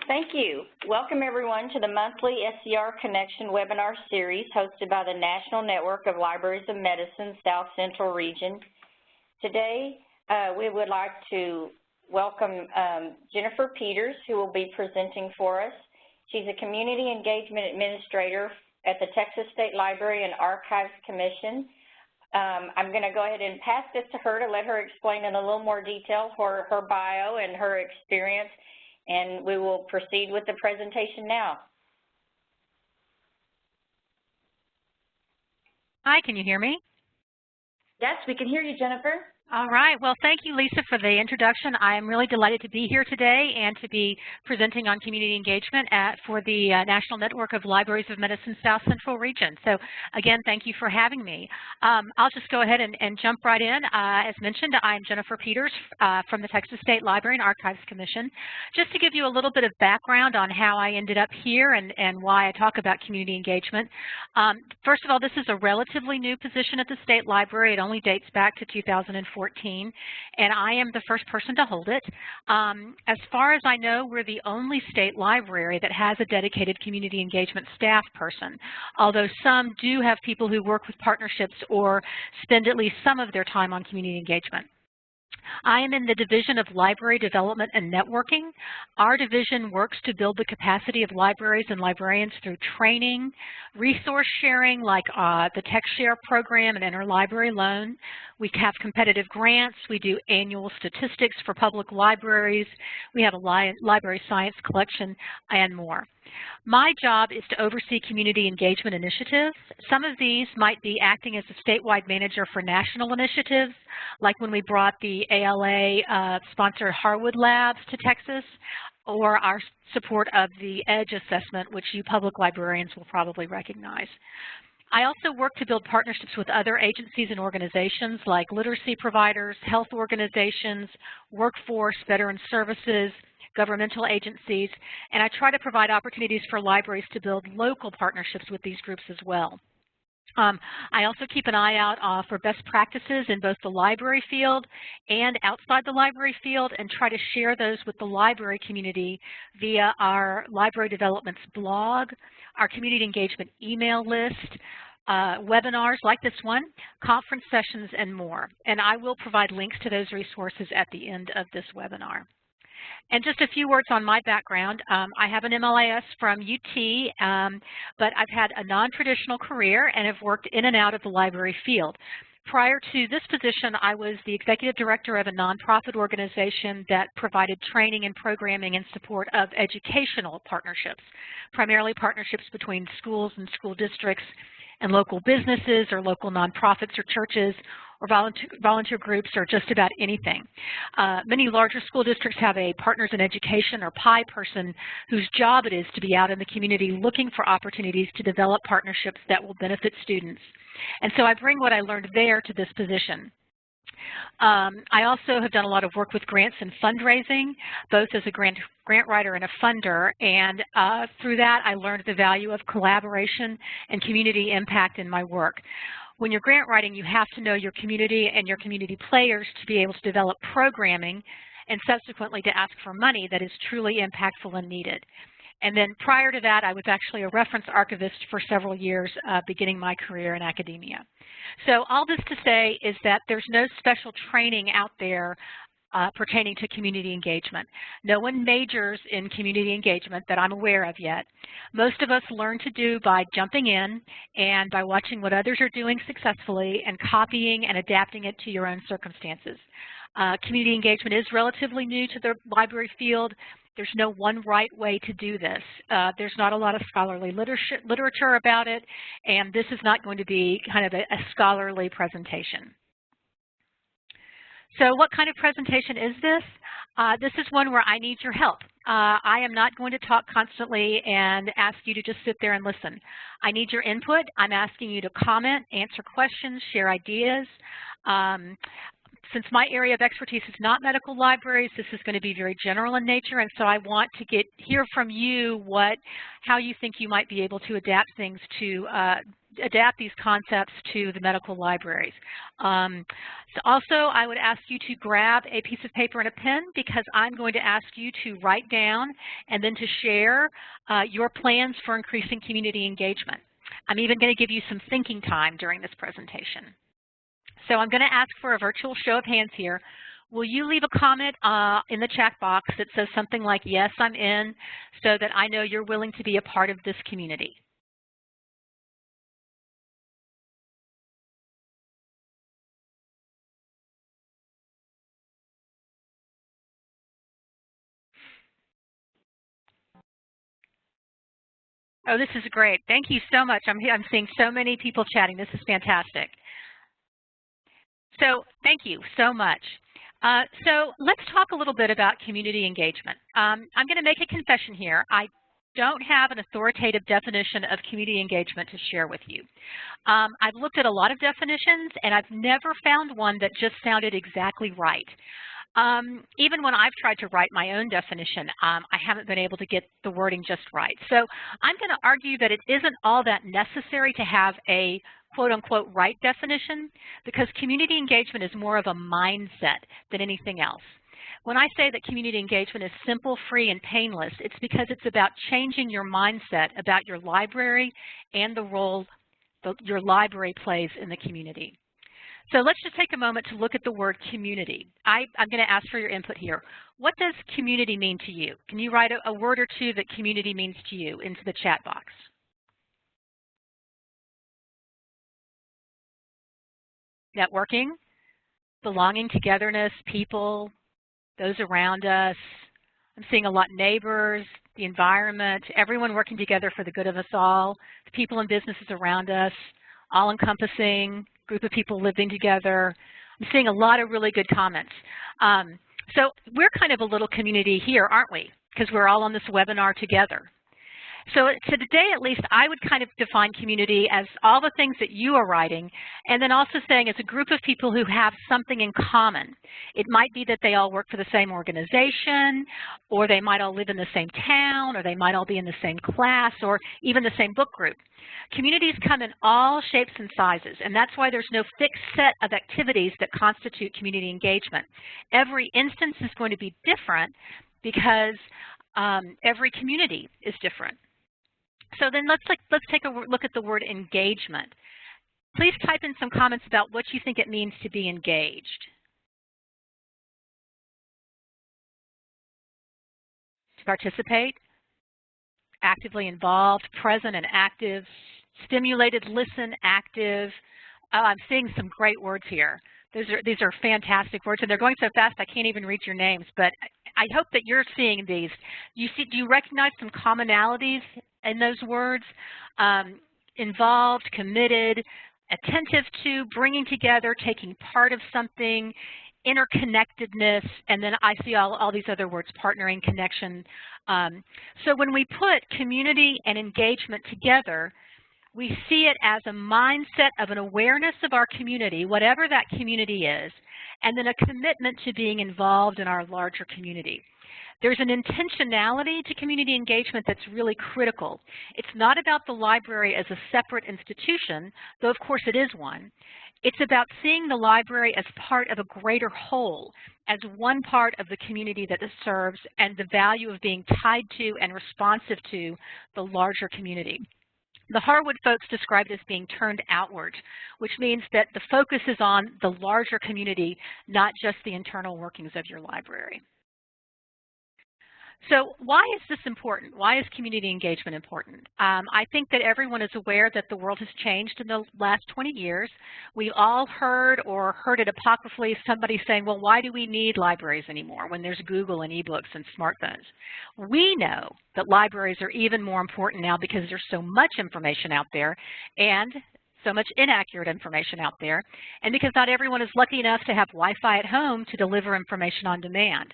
Thank you. Welcome everyone to the monthly SCR Connection webinar series hosted by the National Network of Libraries of Medicine South Central Region. Today, we would like to welcome Jennifer Peters, who will be presenting for us. She's a Community Engagement Administrator at the Texas State Library and Archives Commission. I'm going to go ahead and pass this to her to let her explain in a little more detail her bio and her experience, and we will proceed with the presentation now. Hi, can you hear me? Yes, we can hear you, Jennifer. All right. Well, thank you, Lisa, for the introduction. I am really delighted to be here today and to be presenting on community engagement for the National Network of Libraries of Medicine South Central Region. So, again, thank you for having me. I'll just go ahead and jump right in. As mentioned, I'm Jennifer Peters from the Texas State Library and Archives Commission. Just to give you a little bit of background on how I ended up here and why I talk about community engagement. First of all, this is a relatively new position at the State Library. It only dates back to 2014. And I am the first person to hold it. As far as I know, we're the only state library that has a dedicated community engagement staff person, although some do have people who work with partnerships or spend at least some of their time on community engagement. I am in the Division of Library Development and Networking. Our division works to build the capacity of libraries and librarians through training, resource sharing like the TechShare program and interlibrary loan. We have competitive grants. We do annual statistics for public libraries. We have a library science collection and more. My job is to oversee community engagement initiatives. Some of these might be acting as a statewide manager for national initiatives, like when we brought the ALA-sponsored Harwood Labs to Texas, or our support of the EDGE assessment, which you public librarians will probably recognize. I also work to build partnerships with other agencies and organizations like literacy providers, health organizations, workforce, veteran services, governmental agencies, and I try to provide opportunities for libraries to build local partnerships with these groups as well. I also keep an eye out for best practices in both the library field and outside the library field and try to share those with the library community via our library developments blog, our community engagement email list, webinars like this one, conference sessions, and more. And I will provide links to those resources at the end of this webinar. And just a few words on my background. I have an MLIS from UT, but I've had a non-traditional career and have worked in and out of the library field. Prior to this position, I was the executive director of a nonprofit organization that provided training and programming in support of educational partnerships, primarily partnerships between schools and school districts and local businesses or local nonprofits or churches or volunteer groups or just about anything. Many larger school districts have a Partners in Education or PI person whose job it is to be out in the community looking for opportunities to develop partnerships that will benefit students. And so I bring what I learned there to this position. I also have done a lot of work with grants and fundraising, both as a grant writer and a funder, and through that I learned the value of collaboration and community impact in my work. When you're grant writing, you have to know your community and your community players to be able to develop programming and subsequently to ask for money that is truly impactful and needed. And then prior to that, I was actually a reference archivist for several years, beginning my career in academia. So all this to say is that there's no special training out there pertaining to community engagement. No one majors in community engagement that I'm aware of yet. Most of us learn to do by jumping in and by watching what others are doing successfully and copying and adapting it to your own circumstances. Community engagement is relatively new to the library field. There's no one right way to do this. There's not a lot of scholarly literature about it, and this is not going to be kind of a scholarly presentation. So what kind of presentation is this? This is one where I need your help. I am not going to talk constantly and ask you to just sit there and listen. I need your input. I'm asking you to comment, answer questions, share ideas. Since my area of expertise is not medical libraries, this is going to be very general in nature, and so I want to hear from you how you think you might be able to adapt things to adapt these concepts to the medical libraries. So also, I would ask you to grab a piece of paper and a pen, because I'm going to ask you to write down and then to share your plans for increasing community engagement. I'm even going to give you some thinking time during this presentation. So I'm going to ask for a virtual show of hands here. Will you leave a comment in the chat box that says something like, yes, I'm in, so that I know you're willing to be a part of this community? Oh, this is great. Thank you so much. I'm seeing so many people chatting. This is fantastic. So thank you so much. So let's talk a little bit about community engagement. I'm going to make a confession here. I don't have an authoritative definition of community engagement to share with you. I've looked at a lot of definitions, and I've never found one that just sounded exactly right. Even when I've tried to write my own definition, I haven't been able to get the wording just right. So I'm going to argue that it isn't all that necessary to have a quote-unquote right definition, because community engagement is more of a mindset than anything else. When I say that community engagement is simple, free, and painless, it's because it's about changing your mindset about your library and the role that your library plays in the community. So let's just take a moment to look at the word community. I'm going to ask for your input here. What does community mean to you? Can you write a word or two that community means to you into the chat box? Networking, belonging, togetherness, people, those around us. I'm seeing a lot neighbors, the environment, everyone working together for the good of us all, the people and businesses around us, all-encompassing, group of people living together. I'm seeing a lot of really good comments. So we're kind of a little community here, aren't we? Because we're all on this webinar together. So today, at least, I would kind of define community as all the things that you are writing, and then also saying it's a group of people who have something in common. It might be that they all work for the same organization, or they might all live in the same town, or they might all be in the same class, or even the same book group. Communities come in all shapes and sizes, and that's why there's no fixed set of activities that constitute community engagement. Every instance is going to be different because every community is different. So then let's take a look at the word engagement. Please type in some comments about what you think it means to be engaged. To participate, actively involved, present and active, stimulated, listen, active. Oh, I'm seeing some great words here. These are fantastic words, and they're going so fast I can't even read your names, but I hope that you're seeing these. Do you recognize some commonalities in those words? Involved, committed, attentive to, bringing together, taking part of something, interconnectedness, and then I see all these other words, partnering, connection. So when we put community and engagement together, we see it as a mindset of an awareness of our community, whatever that community is, and then a commitment to being involved in our larger community. There's an intentionality to community engagement that's really critical. It's not about the library as a separate institution, though of course it is one. It's about seeing the library as part of a greater whole, as one part of the community that it serves, and the value of being tied to and responsive to the larger community. The Harwood folks described it as being turned outward, which means that the focus is on the larger community, not just the internal workings of your library. So why is this important? Why is community engagement important? I think that everyone is aware that the world has changed in the last 20 years. We've all heard or heard it apocryphally, somebody saying, well, why do we need libraries anymore when there's Google and ebooks and smartphones? We know that libraries are even more important now because there's so much information out there and so much inaccurate information out there, and because not everyone is lucky enough to have Wi-Fi at home to deliver information on demand.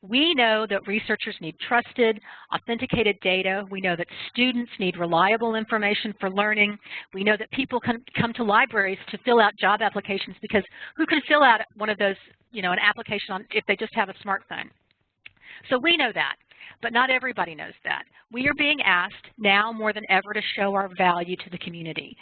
We know that researchers need trusted, authenticated data. We know that students need reliable information for learning. We know that people can come to libraries to fill out job applications because who can fill out one of those, an application if they just have a smartphone? So we know that. But not everybody knows that. We are being asked now more than ever to show our value to the community.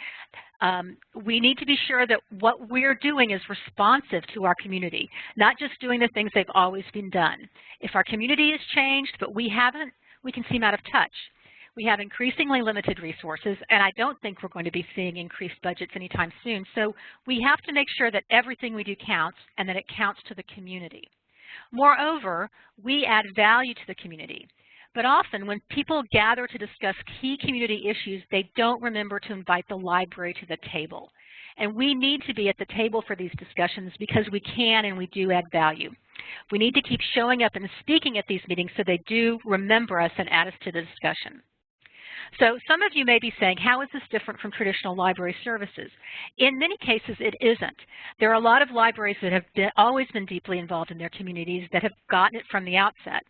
We need to be sure that what we're doing is responsive to our community, not just doing the things they've always been done. If our community has changed, but we haven't, we can seem out of touch. We have increasingly limited resources, and I don't think we're going to be seeing increased budgets anytime soon. So we have to make sure that everything we do counts and that it counts to the community. Moreover, we add value to the community. But often when people gather to discuss key community issues, they don't remember to invite the library to the table. And we need to be at the table for these discussions because we can and we do add value. We need to keep showing up and speaking at these meetings so they do remember us and add us to the discussion. So some of you may be saying, how is this different from traditional library services? In many cases, it isn't. There are a lot of libraries that have always been deeply involved in their communities that have gotten it from the outset.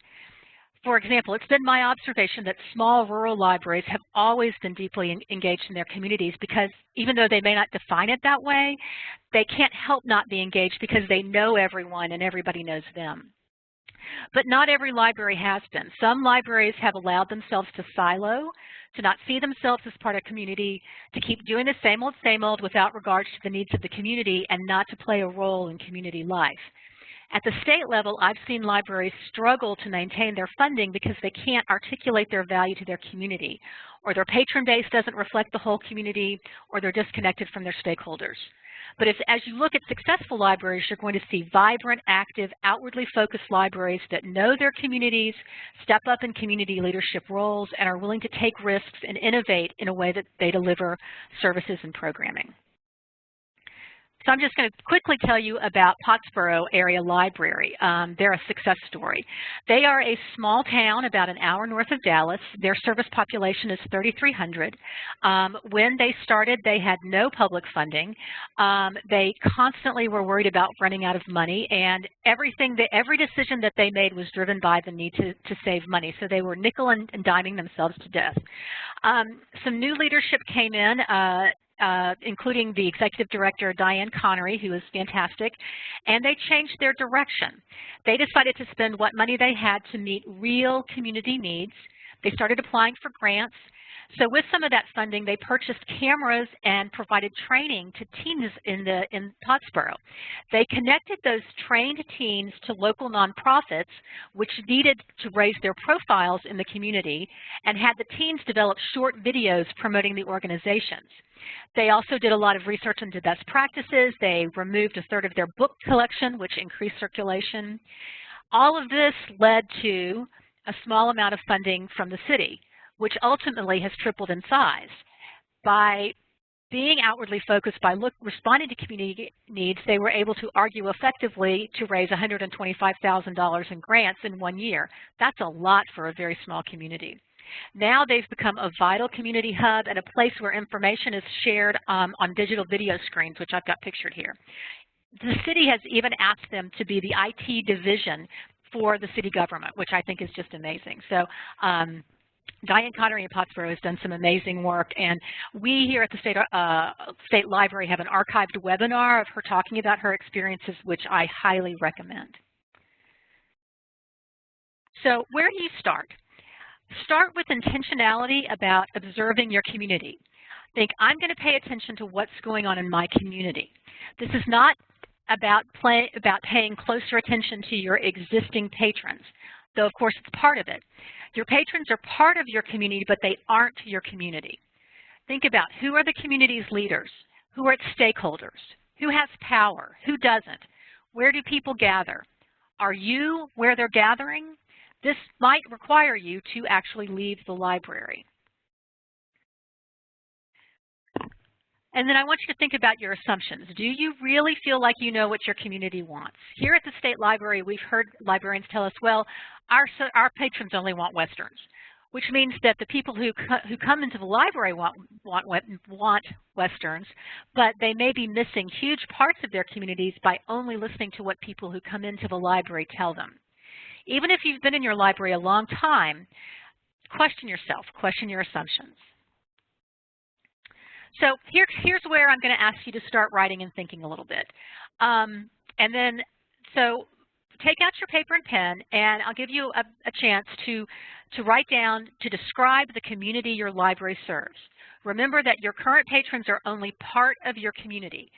For example, it's been my observation that small rural libraries have always been deeply engaged in their communities because even though they may not define it that way, they can't help not be engaged because they know everyone and everybody knows them. But not every library has been. Some libraries have allowed themselves to silo, to not see themselves as part of community, to keep doing the same old without regards to the needs of the community and not to play a role in community life. At the state level, I've seen libraries struggle to maintain their funding because they can't articulate their value to their community, or their patron base doesn't reflect the whole community, or they're disconnected from their stakeholders. But as you look at successful libraries, you're going to see vibrant, active, outwardly focused libraries that know their communities, step up in community leadership roles, and are willing to take risks and innovate in a way that they deliver services and programming. So I'm just going to quickly tell you about Pottsboro Area Library. They're a success story. They are a small town about an hour north of Dallas. Their service population is 3,300. When they started, they had no public funding. They constantly were worried about running out of money, and every decision that they made was driven by the need to save money. So they were nickel and diming themselves to death. Some new leadership came in, including the executive director, Diane Connery, who is fantastic, and they changed their direction. They decided to spend what money they had to meet real community needs. They started applying for grants. So with some of that funding, they purchased cameras and provided training to teens in Pottsboro. They connected those trained teens to local nonprofits, which needed to raise their profiles in the community, and had the teens develop short videos promoting the organizations. They also did a lot of research into best practices. They removed a third of their book collection, which increased circulation. All of this led to a small amount of funding from the city, which ultimately has tripled in size. By being outwardly focused, by responding to community needs, they were able to argue effectively to raise $125,000 in grants in 1 year. That's a lot for a very small community. Now they've become a vital community hub and a place where information is shared on digital video screens, which I've got pictured here. The city has even asked them to be the IT division for the city government, which I think is just amazing. So Diane Connery in Pottsboro has done some amazing work, and we here at the State Library have an archived webinar of her talking about her experiences, which I highly recommend. So where do you start? Start with intentionality about observing your community. Think, I'm going to pay attention to what's going on in my community. This is not about paying closer attention to your existing patrons, though of course it's part of it. Your patrons are part of your community, but they aren't your community. Think about who are the community's leaders, who are its stakeholders, who has power, who doesn't, where do people gather? Are you where they're gathering? This might require you to actually leave the library. And then I want you to think about your assumptions. Do you really feel like you know what your community wants? Here at the State Library, we've heard librarians tell us, well, our patrons only want Westerns, which means that the people who come into the library want Westerns, but they may be missing huge parts of their communities by only listening to what people who come into the library tell them. Even if you've been in your library a long time, question yourself, question your assumptions. So here's where I'm going to ask you to start writing and thinking a little bit. So take out your paper and pen, and I'll give you a chance to write down, to describe the community your library serves. Remember that your current patrons are only part of your community.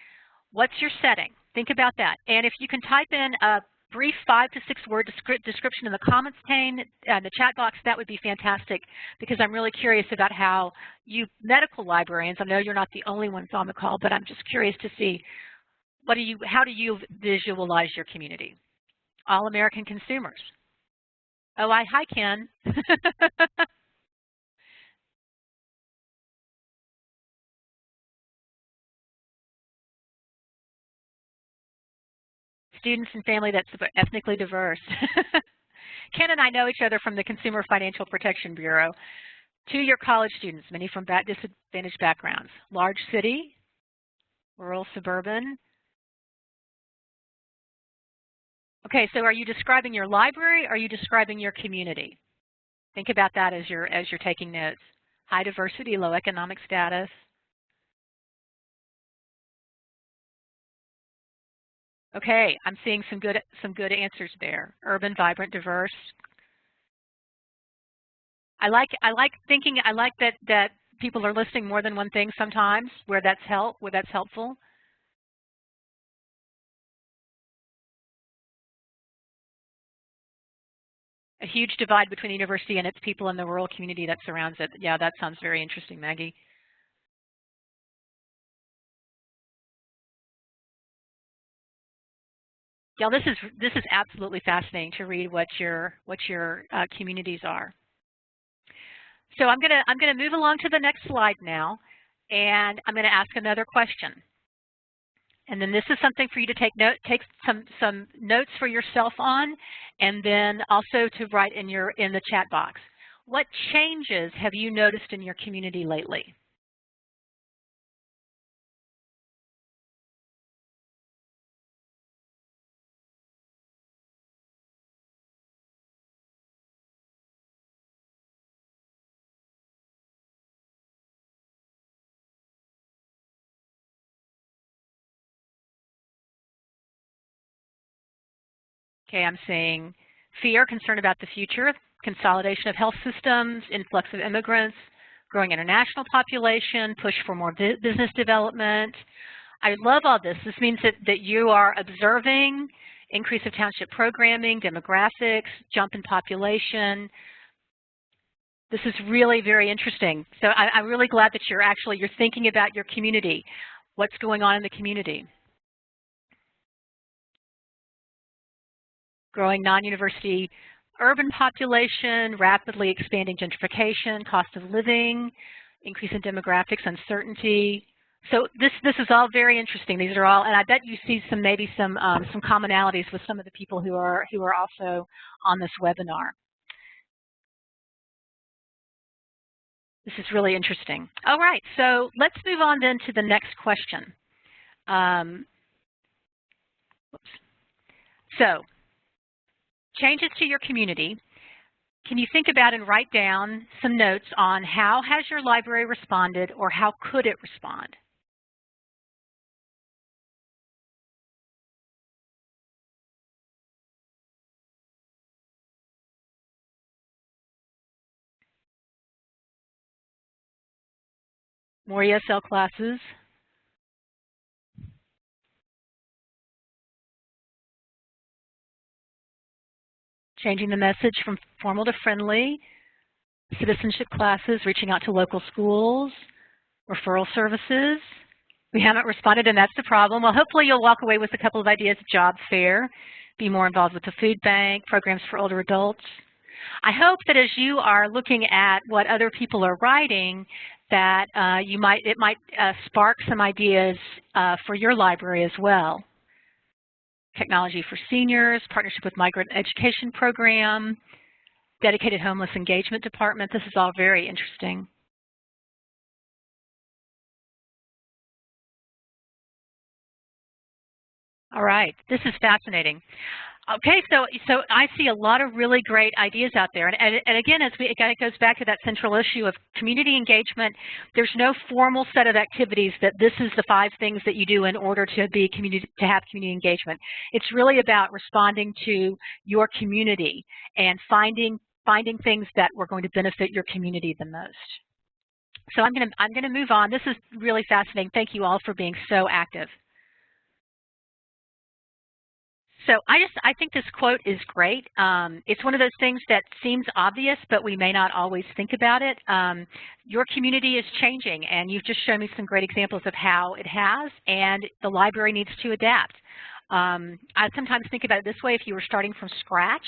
What's your setting? Think about that. And if you can type in a brief 5 to 6 word description in the comments pane, the chat box, that would be fantastic, because I'm really curious about how you medical librarians, I know you're not the only ones on the call, but I'm just curious to see how do you visualize your community? All American consumers. Oh, hi, Ken. Students and family that's ethnically diverse. Ken and I know each other from the Consumer Financial Protection Bureau. 2-year college students, many from disadvantaged backgrounds. Large city, rural, suburban. Okay, so are you describing your library or are you describing your community? Think about that as you're taking notes. High diversity, low economic status. Okay, I'm seeing some good answers there. Urban, vibrant, diverse. I like that people are listing more than one thing sometimes where that's helpful. A huge divide between the university and its people and the rural community that surrounds it. Yeah, that sounds very interesting, Maggie. Yeah, this is absolutely fascinating to read what your communities are. So I'm gonna move along to the next slide now, and I'm gonna ask another question. And then this is something for you to take some notes for yourself on, and then also to write in the chat box. What changes have you noticed in your community lately? Okay, I'm saying fear, concern about the future, consolidation of health systems, influx of immigrants, growing international population, push for more business development. I love all this. This means that you are observing increase of township programming, demographics, jump in population. This is really very interesting. So I'm really glad that you're thinking about your community, what's going on in the community. Growing non-university urban population, rapidly expanding gentrification, cost of living, increase in demographics, uncertainty. So this is all very interesting. These are all, and I bet you see maybe some commonalities with some of the people who are also on this webinar. This is really interesting. All right, so let's move on then to the next question. So, changes to your community. Can you think about and write down some notes on how has your library responded or how could it respond? More ESL classes. Changing the message from formal to friendly. Citizenship classes, reaching out to local schools. Referral services. We haven't responded, and that's the problem. Well, hopefully you'll walk away with a couple of ideas. Job fair, be more involved with the food bank, programs for older adults. I hope that as you are looking at what other people are writing, that it might spark some ideas for your library as well. Technology for seniors, partnership with migrant education program, dedicated homeless engagement department. This is all very interesting. All right, this is fascinating. Okay, so I see a lot of really great ideas out there, and again, it goes back to that central issue of community engagement. There's no formal set of activities that this is the 5 things that you do in order to have community engagement. It's really about responding to your community and finding things that were going to benefit your community the most. So I'm gonna move on. This is really fascinating. Thank you all for being so active. So I think this quote is great. It's one of those things that seems obvious, but we may not always think about it. Your community is changing, and you've just shown me some great examples of how it has, and the library needs to adapt. I sometimes think about it this way: if you were starting from scratch,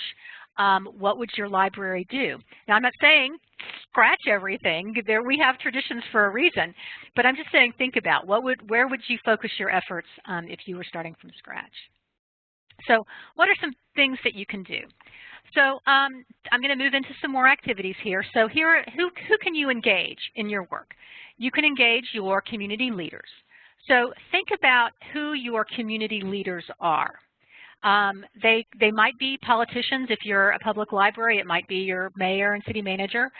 what would your library do? Now, I'm not saying scratch everything. We have traditions for a reason, but I'm just saying think about where would you focus your efforts if you were starting from scratch. So what are some things that you can do? So I'm going to move into some more activities here. So here, who can you engage in your work? You can engage your community leaders. So think about who your community leaders are. They might be politicians. If you're a public library, it might be your mayor and city manager,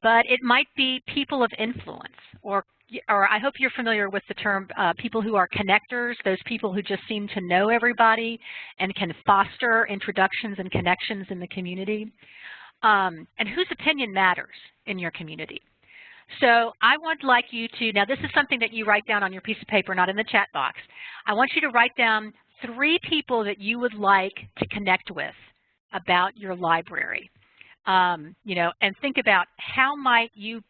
but it might be people of influence, or I hope you're familiar with the term people who are connectors, those people who just seem to know everybody and can foster introductions and connections in the community, and whose opinion matters in your community. So I would like you to, now this is something that you write down on your piece of paper, not in the chat box. I want you to write down 3 people that you would like to connect with about your library, and think about how might you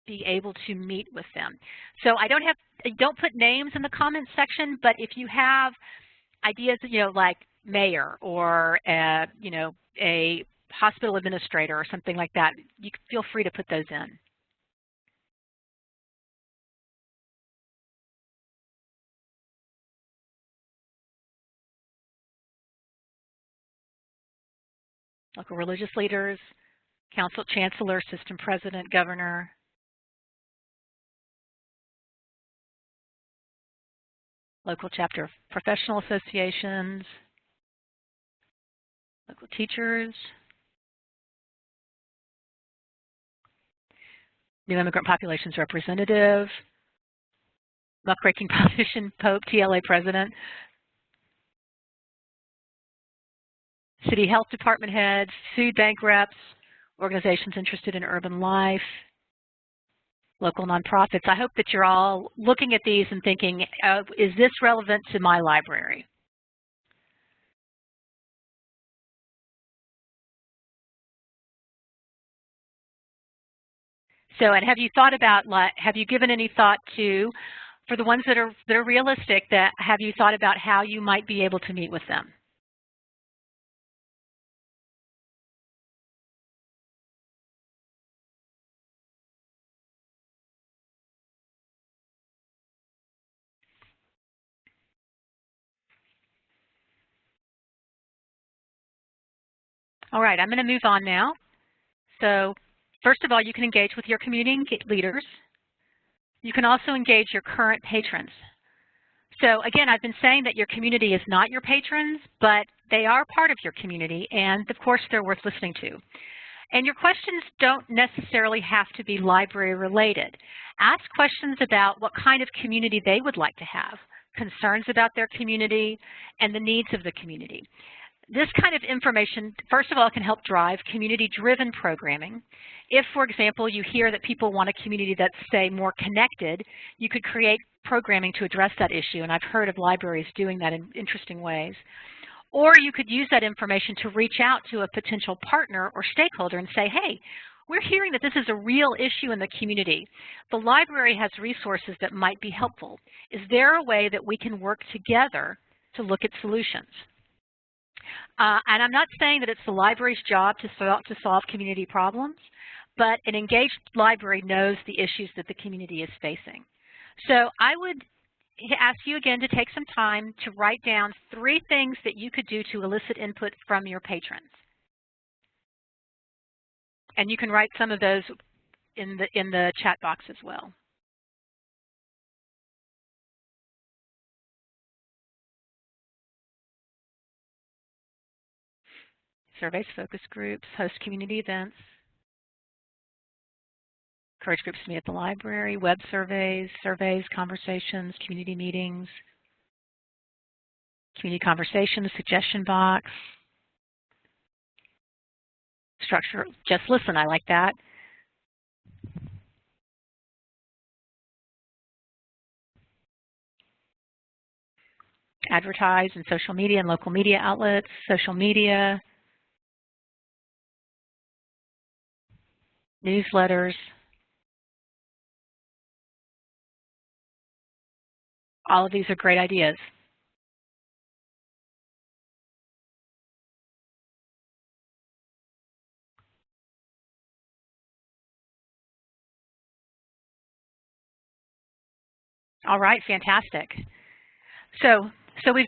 be able to meet with them. So don't put names in the comments section, but if you have ideas, like mayor or a hospital administrator or something like that, you can feel free to put those in. Local religious leaders, council, chancellor, system president, governor. Local chapter professional associations, local teachers, new immigrant populations representative, muckraking politician, Pope, TLA president, city health department heads, food bank reps, organizations interested in urban life, local nonprofits. I hope that you're all looking at these and thinking, is this relevant to my library? So, and have you thought about, have you given any thought to, for the ones that are realistic, have you thought about how you might be able to meet with them? All right, I'm going to move on now. So first of all, you can engage with your community leaders. You can also engage your current patrons. So again, I've been saying that your community is not your patrons, but they are part of your community, and of course they're worth listening to. And your questions don't necessarily have to be library related. Ask questions about what kind of community they would like to have, concerns about their community, and the needs of the community. This kind of information, first of all, can help drive community-driven programming. If, for example, you hear that people want a community that's, say, more connected, you could create programming to address that issue, and I've heard of libraries doing that in interesting ways. Or you could use that information to reach out to a potential partner or stakeholder and say, hey, we're hearing that this is a real issue in the community. The library has resources that might be helpful. Is there a way that we can work together to look at solutions? And I'm not saying that it's the library's job to solve community problems, but an engaged library knows the issues that the community is facing. So I would ask you again to take some time to write down 3 things that you could do to elicit input from your patrons. And you can write some of those in the chat box as well. surveys, focus groups, host community events, encourage groups to meet at the library, web surveys, conversations, community meetings, community conversations, suggestion box, structure, just listen, I like that. Advertise in social media and local media outlets, social media, newsletters. All of these are great ideas. All right, fantastic. So we've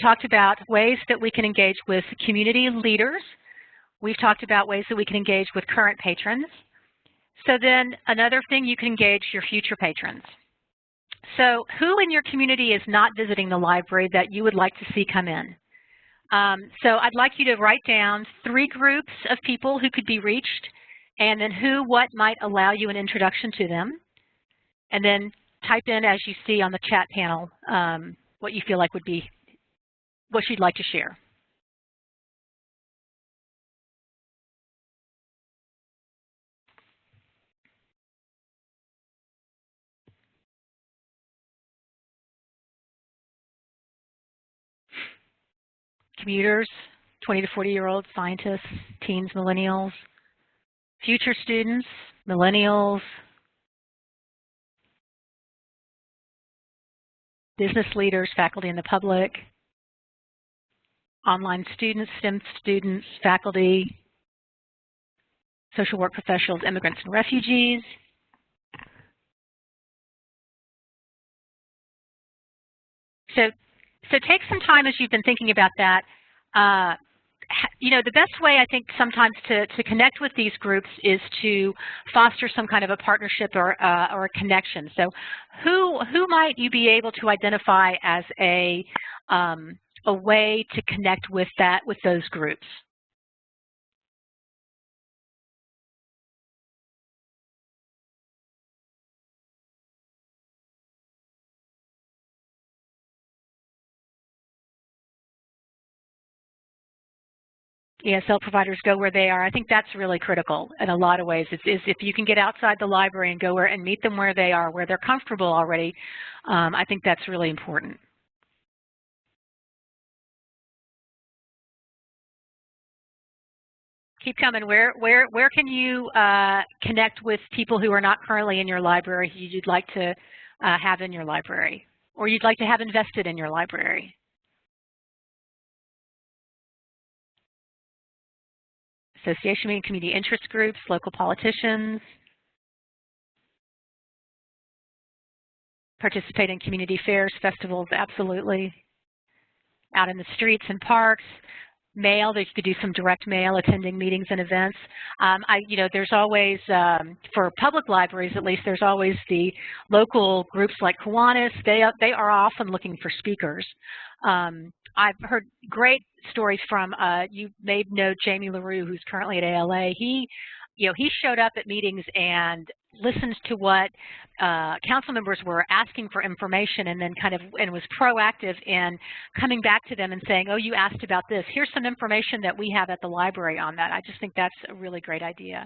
talked about ways that we can engage with community leaders. We've talked about ways that we can engage with current patrons. So then another thing, you can engage your future patrons. So who in your community is not visiting the library that you would like to see come in? So I'd like you to write down 3 groups of people who could be reached, and then what might allow you an introduction to them. And then type in, as you see on the chat panel, what you feel like would be, what you'd like to share. Commuters, 20 to 40-year-olds, scientists, teens, millennials, future students, millennials, business leaders, faculty and the public, online students, STEM students, faculty, social work professionals, immigrants and refugees. So take some time as you've been thinking about that. You know, the best way I think sometimes to connect with these groups is to foster some kind of a partnership or a connection. So who might you be able to identify as a way to connect with those groups? ESL providers, go where they are. I think that's really critical in a lot of ways. It's if you can get outside the library and go where and meet them where they are, where they're comfortable already, I think that's really important. Keep coming. Where can you connect with people who are not currently in your library who you'd like to have in your library, or you'd like to have invested in your library? Association meeting, community interest groups, local politicians. Participate in community fairs, festivals, absolutely. Out in the streets and parks. Mail, you could do some direct mail, attending meetings and events. You know, there's always, for public libraries at least, there's always the local groups like Kiwanis. They are often looking for speakers. I've heard great stories from, you may know Jamie LaRue, who's currently at ALA. He showed up at meetings and listened to what council members were asking for information, and then and was proactive in coming back to them and saying, oh, you asked about this. Here's some information that we have at the library on that. I just think that's a really great idea.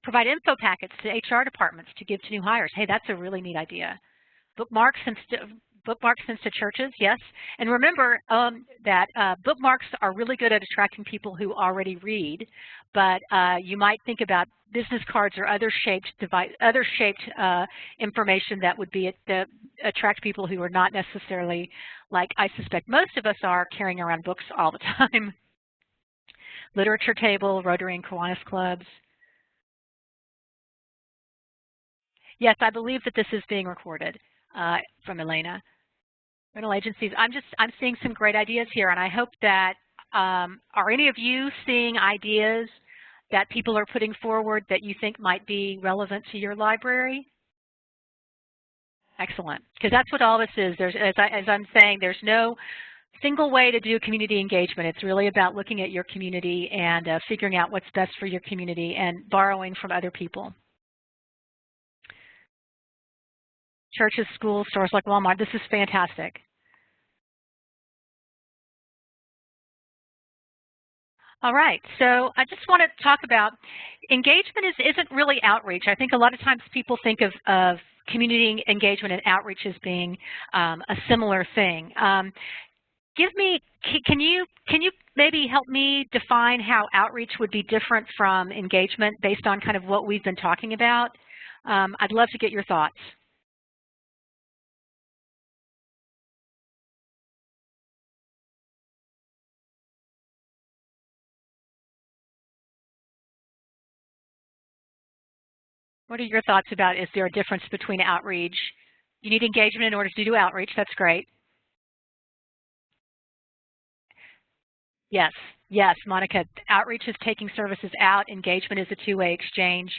Provide info packets to HR departments to give to new hires. Hey, that's a really neat idea. Bookmarks into churches, yes. And remember that bookmarks are really good at attracting people who already read, but you might think about business cards or other shaped information that would be attract people who are not necessarily, like I suspect most of us are, carrying around books all the time. Literature table, Rotary and Kiwanis clubs. Yes, I believe that this is being recorded from Elena. Rental agencies. I'm seeing some great ideas here, and I hope that are any of you seeing ideas that people are putting forward that you think might be relevant to your library? Excellent, because that's what all this is. As I'm saying, there's no single way to do community engagement. It's really about looking at your community and figuring out what's best for your community and borrowing from other people. Churches, schools, stores like Walmart. This is fantastic. All right, so I just want to talk about engagement isn't really outreach. I think a lot of times people think of community engagement and outreach as being a similar thing. Can you maybe help me define how outreach would be different from engagement based on kind of what we've been talking about? I'd love to get your thoughts. What are your thoughts about, is there a difference between outreach? You need engagement in order to do outreach. That's great. Yes, yes, Monica. Outreach is taking services out. Engagement is a two-way exchange.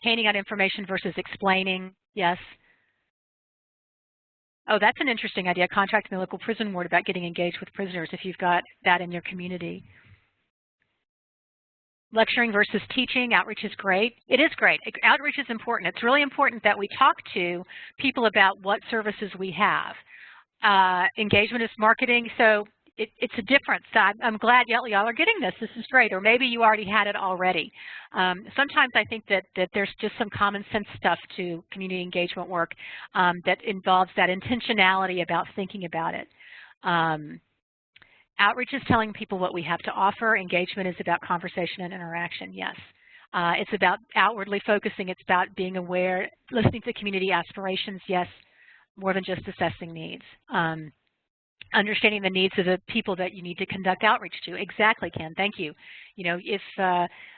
Handing out information versus explaining. Yes. Oh, that's an interesting idea. Contacting the local prison ward about getting engaged with prisoners if you've got that in your community. Lecturing versus teaching, outreach is great. It is great. Outreach is important. It's really important that we talk to people about what services we have. Engagement is marketing, so it's a difference. I'm glad y'all are getting this. This is great. Or maybe you already had it already. Sometimes I think that there's just some common sense stuff to community engagement work that involves that intentionality about thinking about it. Outreach is telling people what we have to offer. Engagement is about conversation and interaction, yes. It's about outwardly focusing. It's about being aware, listening to community aspirations, yes, more than just assessing needs. Understanding the needs of the people that you need to conduct outreach to. Exactly, Ken, thank you. You know, if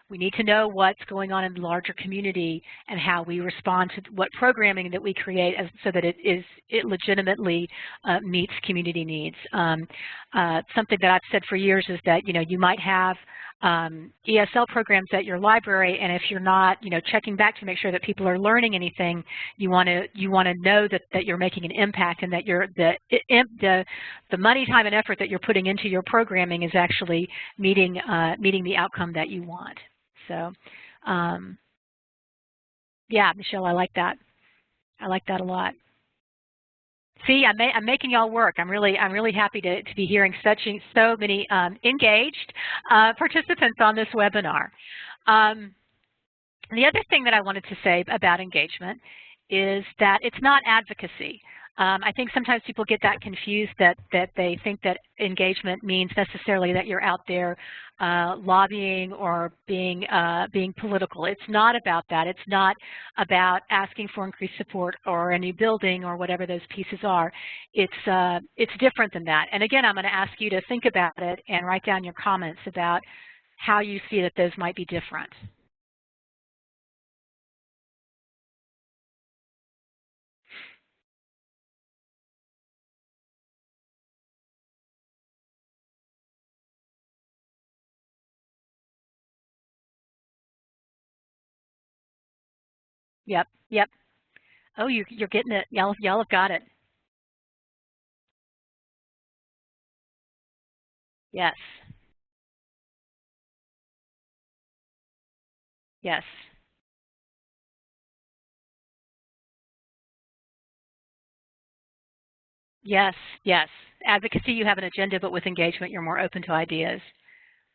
we need to know what's going on in the larger community and how we respond to what programming that we create so that it legitimately meets community needs. Something that I've said for years is that, you know, you might have ESL programs at your library, and if you're not, you know, checking back to make sure that people are learning anything, you want to know that you're making an impact and that the money, time, and effort that you're putting into your programming is actually meeting the outcome that you want. So, yeah, Michelle, I like that. I like that a lot. See, I'm making y'all work. I'm really happy to be hearing so many engaged participants on this webinar. The other thing that I wanted to say about engagement is that it's not advocacy. I think sometimes people get that confused, that they think that engagement means necessarily that you're out there lobbying or being political. It's not about that. It's not about asking for increased support or a new building or whatever those pieces are. It's different than that. And again, I'm going to ask you to think about it and write down your comments about how you see that those might be different. Yep, yep. Oh, you're getting it. Y'all have got it. Yes. Yes. Yes, yes. Advocacy, you have an agenda, but with engagement, you're more open to ideas.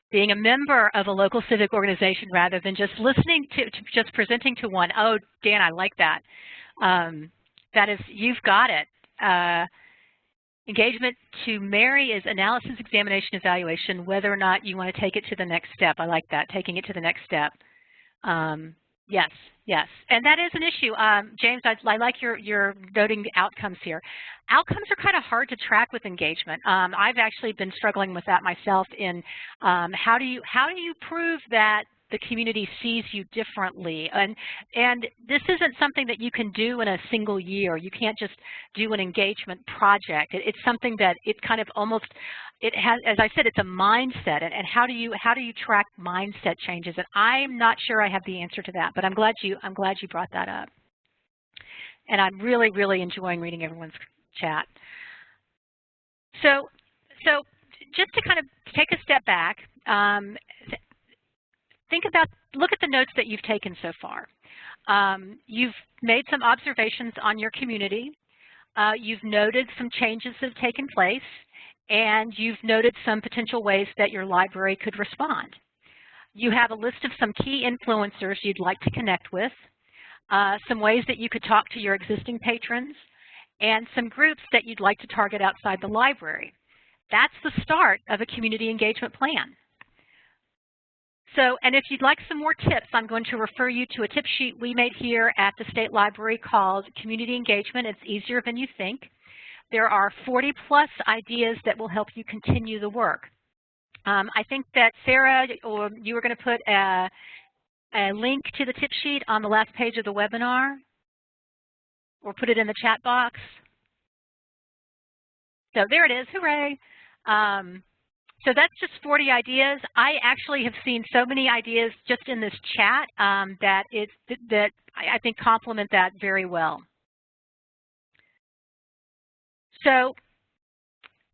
Being a member of a local civic organization rather than just listening to just presenting to one. Oh, Dan, I like that. That is, you've got it. Engagement to marry is analysis, examination, evaluation, whether or not you want to take it to the next step. I like that, taking it to the next step. Yes, yes, and that is an issue. James, I like your noting the outcomes here. Outcomes are kind of hard to track with engagement. I've actually been struggling with that myself in how do you prove that the community sees you differently, and this isn't something that you can do in a single year. You can't just do an engagement project. It's something that it kind of almost, it has, as I said, it's a mindset, and how do you track mindset changes? And I'm not sure I have the answer to that, but I'm glad you brought that up. And I'm really enjoying reading everyone's chat. So just to kind of take a step back, look at the notes that you've taken so far. You've made some observations on your community. You've noted some changes that have taken place, and you've noted some potential ways that your library could respond. You have a list of some key influencers you'd like to connect with, some ways that you could talk to your existing patrons, and some groups that you'd like to target outside the library. That's the start of a community engagement plan. So, and if you'd like some more tips, I'm going to refer you to a tip sheet we made here at the State Library called Community Engagement. It's easier than you think. There are 40+ ideas that will help you continue the work. I think that Sarah, or you were going to put a link to the tip sheet on the last page of the webinar, or put it in the chat box. So there it is, hooray. So that's just 40 ideas. I actually have seen so many ideas just in this chat that I think complement that very well. So,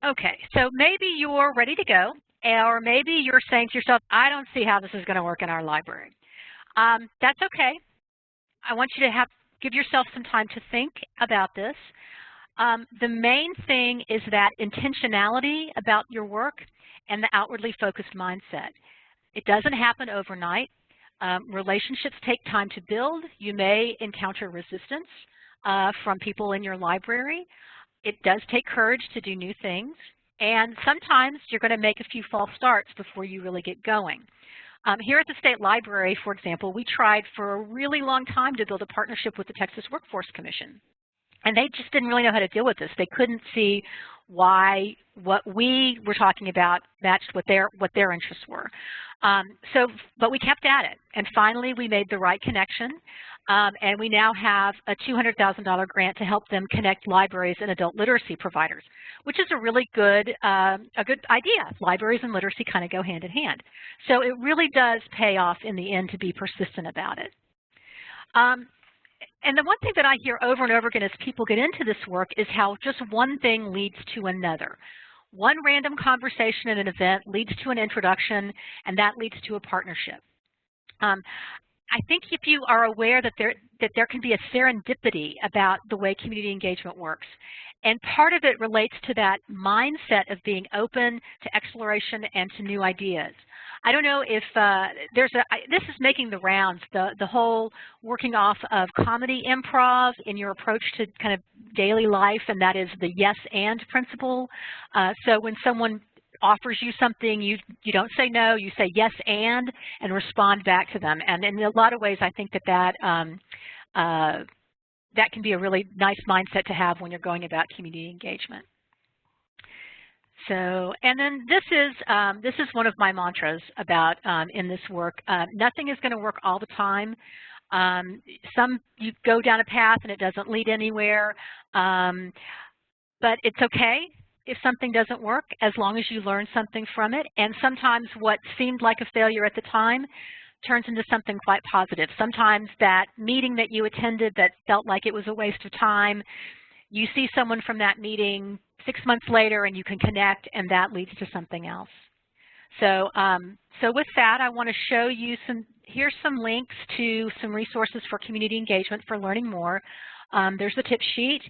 okay, so maybe you're ready to go, or maybe you're saying to yourself, I don't see how this is going to work in our library. That's okay. I want you to give yourself some time to think about this. The main thing is that intentionality about your work and the outwardly focused mindset. It doesn't happen overnight. Relationships take time to build. You may encounter resistance from people in your library. It does take courage to do new things. And sometimes you're going to make a few false starts before you really get going. Here at the State Library, for example, we tried for a really long time to build a partnership with the Texas Workforce Commission. And they just didn't really know how to deal with this. They couldn't see why what we were talking about matched what their interests were. But we kept at it. And finally, we made the right connection. And we now have a $200,000 grant to help them connect libraries and adult literacy providers, which is a really good idea. Libraries and literacy kind of go hand in hand. So it really does pay off in the end to be persistent about it. And the one thing that I hear over and over again as people get into this work is how just one thing leads to another. One random conversation at an event leads to an introduction, and that leads to a partnership. I think if you are aware that there can be a serendipity about the way community engagement works, and part of it relates to that mindset of being open to exploration and to new ideas. I don't know if this is making the rounds, the whole working off of comedy improv in your approach to kind of daily life, and that is the yes and principle. So when someone offers you something, you don't say no, you say yes and respond back to them. And in a lot of ways, I think that can be a really nice mindset to have when you're going about community engagement. So, and then this is one of my mantras about in this work. Nothing is going to work all the time. You go down a path and it doesn't lead anywhere, but it's okay if something doesn't work, as long as you learn something from it. And sometimes what seemed like a failure at the time turns into something quite positive. Sometimes that meeting that you attended that felt like it was a waste of time, you see someone from that meeting 6 months later and you can connect, and that leads to something else. So, so with that, I want to show you here's some links to some resources for community engagement for learning more. There's the tip sheet.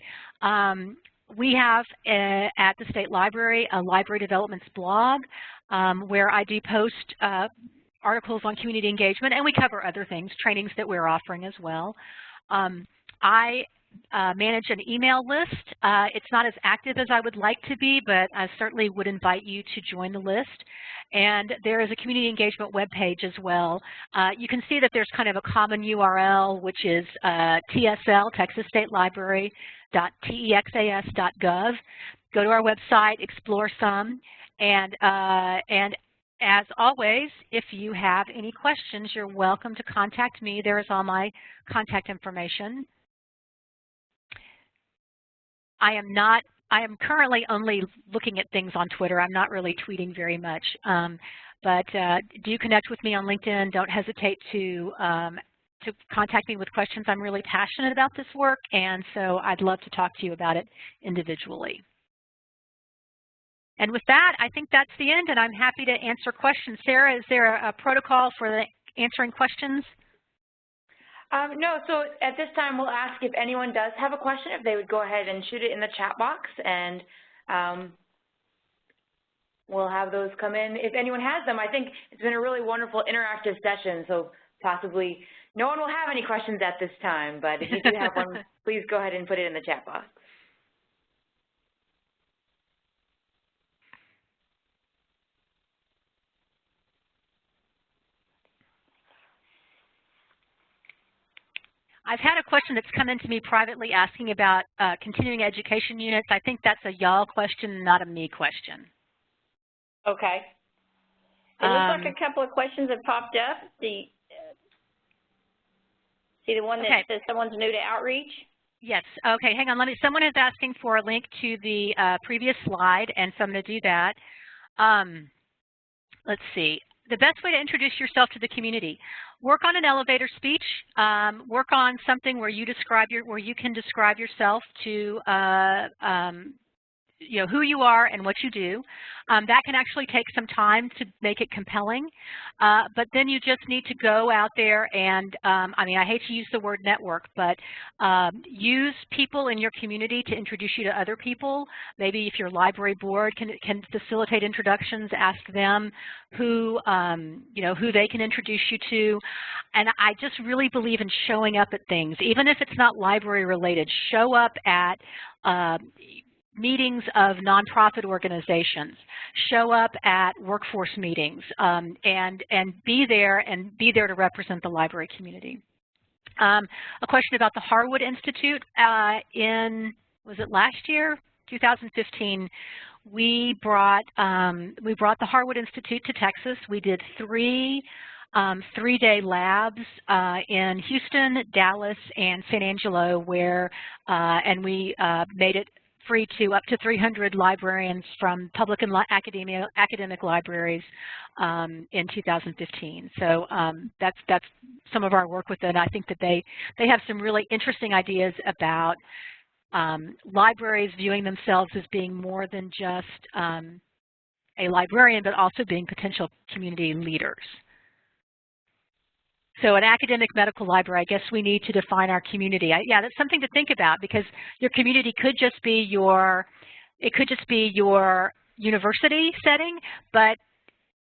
We have at the State Library a library developments blog where I do post articles on community engagement, and we cover other things, trainings that we're offering as well. I manage an email list. It's not as active as I would like to be, but I certainly would invite you to join the list. And there is a community engagement webpage as well. You can see that there's kind of a common URL, which is TSL, Texas State Library.texas.gov. Go to our website, explore some, and as always, if you have any questions, you're welcome to contact me. There is all my contact information. I am currently only looking at things on Twitter. I'm not really tweeting very much. But do connect with me on LinkedIn. Don't hesitate to contact me with questions. I'm really passionate about this work, and so I'd love to talk to you about it individually. And with that, I think that's the end, and I'm happy to answer questions. Sarah, is there a protocol for answering questions? No, so at this time we'll ask if anyone does have a question, if they would go ahead and shoot it in the chat box, and we'll have those come in. If anyone has them, I think it's been a really wonderful interactive session, so possibly no one will have any questions at this time, but if you do have one, please go ahead and put it in the chat box. I've had a question that's come in to me privately asking about continuing education units. I think that's a y'all question, not a me question. Okay. It looks like a couple of questions have popped up. See the one that says someone's new to outreach? Yes. Okay, hang on. Someone is asking for a link to the previous slide, and so I'm going to do that. Let's see. The best way to introduce yourself to the community: work on an elevator speech. Work on something where you can describe yourself to who you are and what you do. That can actually take some time to make it compelling, but then you just need to go out there and, I hate to use the word network, but use people in your community to introduce you to other people. Maybe if your library board can facilitate introductions, ask them who they can introduce you to. And I just really believe in showing up at things, even if it's not library related. Show up at meetings of nonprofit organizations, show up at workforce meetings, and be there to represent the library community. A question about the Harwood Institute. Was it last year, 2015? We brought the Harwood Institute to Texas. We did three-day labs in Houston, Dallas, and San Angelo, and we made it free to up to 300 librarians from public and academic libraries in 2015. So that's some of our work with it. And I think that they have some really interesting ideas about libraries viewing themselves as being more than just a librarian, but also being potential community leaders. So an academic medical library, I guess we need to define our community. Yeah, that's something to think about, because your community could just be your university setting, but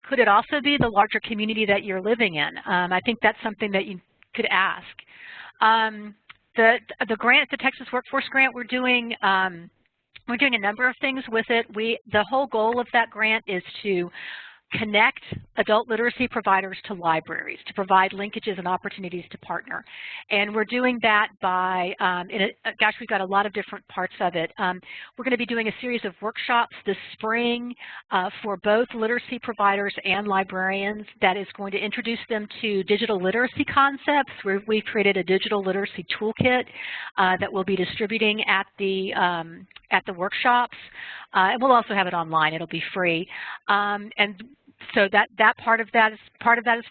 could it also be the larger community that you're living in? I think that's something that you could ask. The grant, the Texas Workforce Grant, we're doing a number of things with it. The whole goal of that grant is to connect adult literacy providers to libraries, to provide linkages and opportunities to partner. And we're doing that by, gosh, we've got a lot of different parts of it. We're going to be doing a series of workshops this spring for both literacy providers and librarians that is going to introduce them to digital literacy concepts. We've created a digital literacy toolkit that we'll be distributing at the workshops. And we'll also have it online. It'll be free. And so that part of that is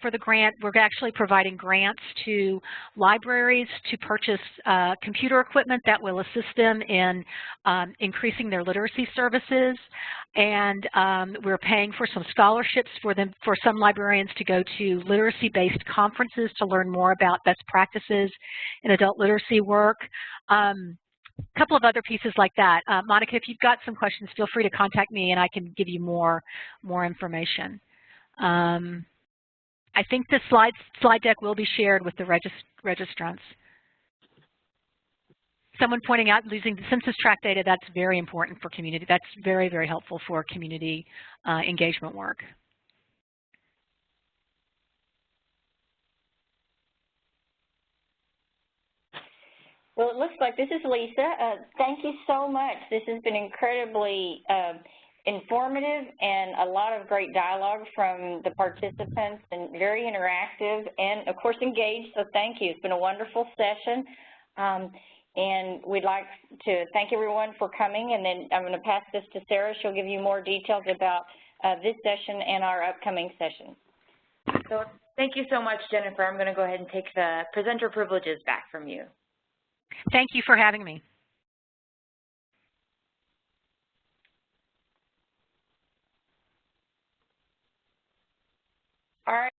for the grant. We're actually providing grants to libraries to purchase computer equipment that will assist them in increasing their literacy services, and we're paying for some scholarships for some librarians to go to literacy-based conferences to learn more about best practices in adult literacy work. A couple of other pieces like that. Monica, if you've got some questions, feel free to contact me and I can give you more information. I think the slide deck will be shared with the registrants. Someone pointing out using the census tract data, that's very important for community. That's very, very helpful for community engagement work. Well, it looks like this is Lisa. Thank you so much. This has been incredibly informative and a lot of great dialogue from the participants, and very interactive and, of course, engaged. So thank you. It's been a wonderful session. And we'd like to thank everyone for coming. And then I'm going to pass this to Sarah. She'll give you more details about this session and our upcoming session. So thank you so much, Jennifer. I'm going to go ahead and take the presenter privileges back from you. Thank you for having me. All right.